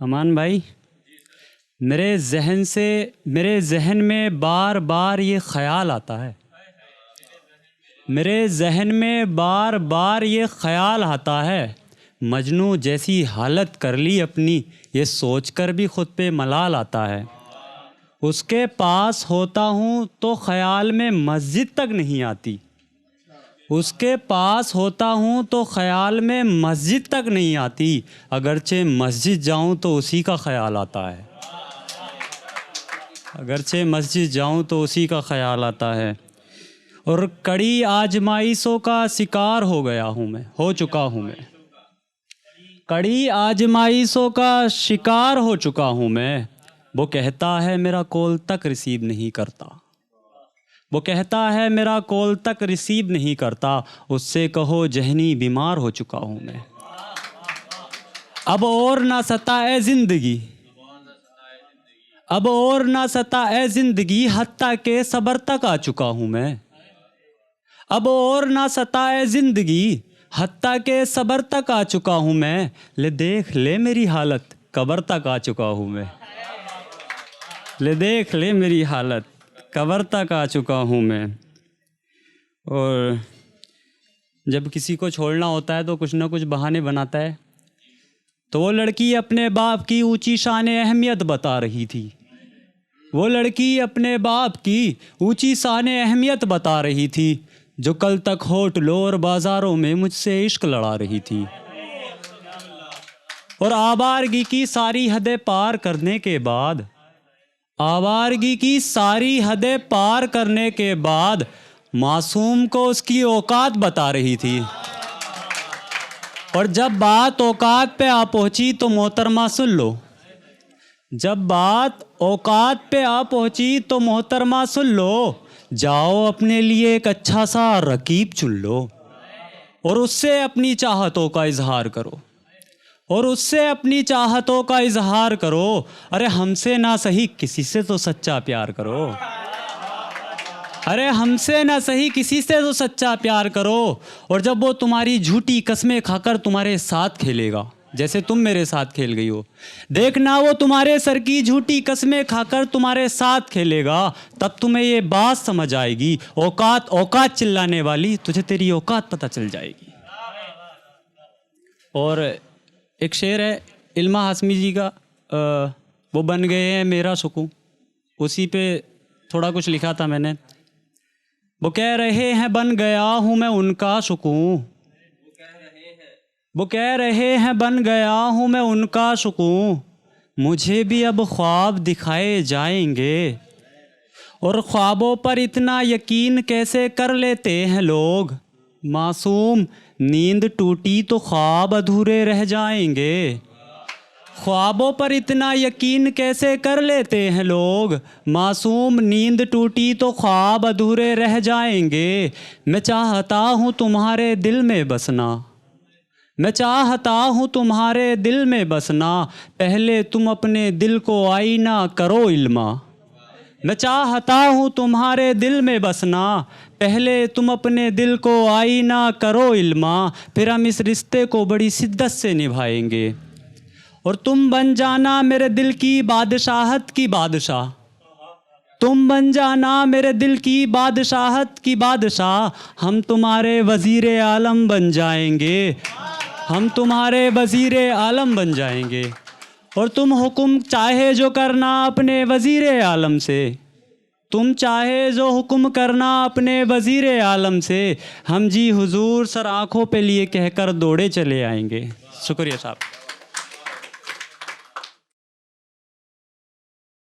अमान भाई, मेरे जहन में बार बार ये ख्याल आता है, मेरे जहन में बार बार ये ख्याल आता है, मजनू जैसी हालत कर ली अपनी, ये सोचकर भी ख़ुद पे मलाल आता है। उसके पास होता हूँ तो ख़याल में मस्जिद तक नहीं आती, उसके पास होता हूँ तो ख़याल में मस्जिद तक नहीं आती, अगरचे मस्जिद जाऊँ तो उसी का ख़याल आता है, अगरचे मस्जिद जाऊँ तो उसी का ख़याल आता है। और कड़ी आजमाइशों का शिकार हो चुका हूँ मैं, कड़ी आजमाइशों का शिकार हो चुका हूँ मैं। वो कहता है मेरा कॉल तक रिसीव नहीं करता, वो कहता है मेरा कॉल तक रिसीव नहीं करता, उससे कहो जहनी बीमार हो चुका हूँ मैं। अब और ना सताए ज़िंदगी, अब और ना सताए ज़िंदगी, हत्ता के सबर तक आ चुका हूँ मैं। अब और ना सताए ज़िंदगी, हत्ता के सबर तक आ चुका हूँ मैं। ले देख ले मेरी हालत, कब्र तक आ चुका हूँ मैं। ले देख ले मेरी हालत, कब्र तक आ चुका हूँ मैं। और जब किसी को छोड़ना होता है तो कुछ ना कुछ बहाने बनाता है। तो वो लड़की अपने बाप की ऊंची शान अहमियत बता रही थी, वो लड़की अपने बाप की ऊंची शान अहमियत बता रही थी, जो कल तक होटलों और बाज़ारों में मुझसे इश्क लड़ा रही थी। और आवारगी की सारी हदें पार करने के बाद, आवारगी की सारी हदें पार करने के बाद मासूम को उसकी औकात बता रही थी। और जब बात औकात पे आ पहुंची तो मोहतरमा सुन लो, जब बात औकात पे आ पहुंची तो मोहतरमा सुन लो, जाओ अपने लिए एक अच्छा सा रकीब चुन लो और उससे अपनी चाहतों का इजहार करो, और उससे अपनी चाहतों का इजहार करो। अरे हमसे ना सही किसी से तो सच्चा प्यार करो, अरे हमसे ना सही किसी से तो सच्चा प्यार करो। और जब वो तुम्हारी झूठी कस्में खाकर तुम्हारे साथ खेलेगा, जैसे तुम मेरे साथ खेल गई हो, देखना वो तुम्हारे सर की झूठी कस्में खाकर तुम्हारे साथ खेलेगा, तब तुम्हें ये बात समझ आएगी, औकात औकात चिल्लाने वाली, तुझे तेरी औकात पता चल जाएगी। और एक शेर है इल्मा हाशमी जी का, वो बन गए हैं मेरा सुकून, उसी पे थोड़ा कुछ लिखा था मैंने। वो कह रहे हैं बन गया हूँ मैं उनका सुकून, वो कह रहे हैं बन गया हूँ मैं उनका सुकून, मुझे भी अब ख्वाब दिखाए जाएंगे। और ख्वाबों पर इतना यकीन कैसे कर लेते हैं लोग, मासूम नींद टूटी तो ख्वाब अधूरे रह जाएंगे। ख्वाबों पर इतना यकीन कैसे कर लेते हैं लोग, मासूम नींद टूटी तो ख्वाब अधूरे रह जाएंगे। मैं चाहता हूँ तुम्हारे दिल में बसना, मैं चाहता हूँ तुम्हारे दिल में बसना, पहले तुम अपने दिल को आईना करो इल्मा। मैं चाहता हूँ तुम्हारे दिल में बसना, पहले तुम अपने दिल को आईना करो इल्मा, फिर हम इस रिश्ते को बड़ी शिद्दत से निभाएंगे। और तुम बन जाना मेरे दिल की बादशाहत की बादशाह, तुम बन जाना मेरे दिल की बादशाहत की बादशाह, हम तुम्हारे वज़ीर आलम बन जाएंगे, हम तुम्हारे वज़ीर आलम बन जाएंगे। और तुम हुक्म चाहे जो करना अपने वज़ीर आलम से, तुम चाहे जो हुक्म करना अपने वज़ीर आलम से, हम जी हुजूर सर आँखों पे लिए कहकर दौड़े चले आएंगे। शुक्रिया साहब।